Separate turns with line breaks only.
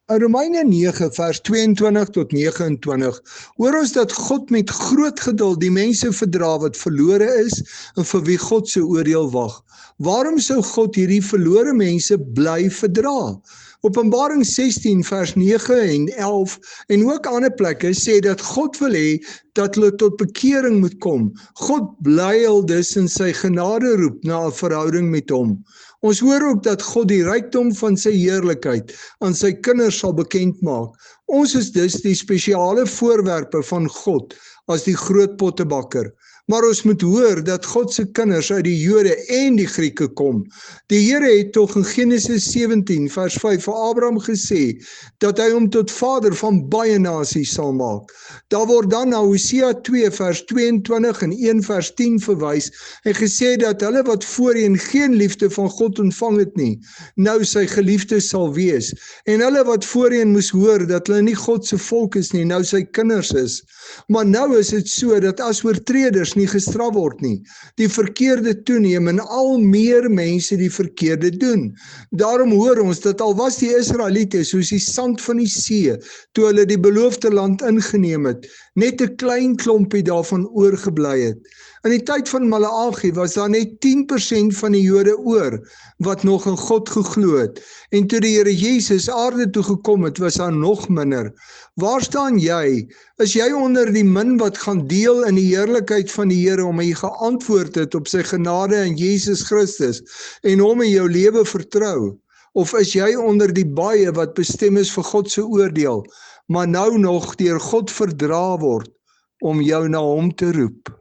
In Romeine 9 vers 22 tot 29 hoor ons dat God met groot geduld die mense verdra wat verlore is en vir wie God se oordeel wag. Waarom sou God hierdie verlore mense bly verdra? Openbaring 16 vers 9 en 11 en ook ander plekke sê dat God wil hê dat hulle tot bekering moet kom. God bly al dus in sy genade roep na 'n verhouding met hom. Ons hoor ook dat God die rykdom van sy heerlikheid aan sy kinders sal bekend maak. Ons is dus die spesiale voorwerpe van God as die groot pottebakker. Maar ons moet hoor dat God se kinders uit die Jode en die Grieke kom. Die Here het tog in Genesis 17 vers 5 vir Abraham gesê dat hy hom tot vader van baie nasies sal maak. Daar word dan na Hosea 2 vers 22 en 1 vers 10 verwys en gesê dat hulle wat voorheen geen liefde van God ontvang het nie, nou sy geliefdes sal wees. En hulle wat voorheen moes hoor dat hulle nie God se volk is nie, nou sy kinders is. Maar nou is dit so dat as oortreders nie gestraf word nie, die verkeerde toeneem en al meer mense die verkeerde doen. Daarom hoor ons dat al was die Israeliete soos die sand van die see, toe hulle die beloofde land ingeneem het, net 'n klein klompie daarvan oorgebly het. In die tyd van Maleagi was daar net 10% van die Jode oor wat nog in God geglo het. En toe die Here Jesus aarde toe gekom het, was daar nog minder. Waar staan jy? Is jy onder die min wat gaan deel in die heerlikheid van die Here om hy geantwoord het op sy genade in Jesus Christus en hom in jou lewe vertrou? Of is jy onder die baie wat bestem is vir God se oordeel, maar nou nog deur God verdra word om jou na hom te roep?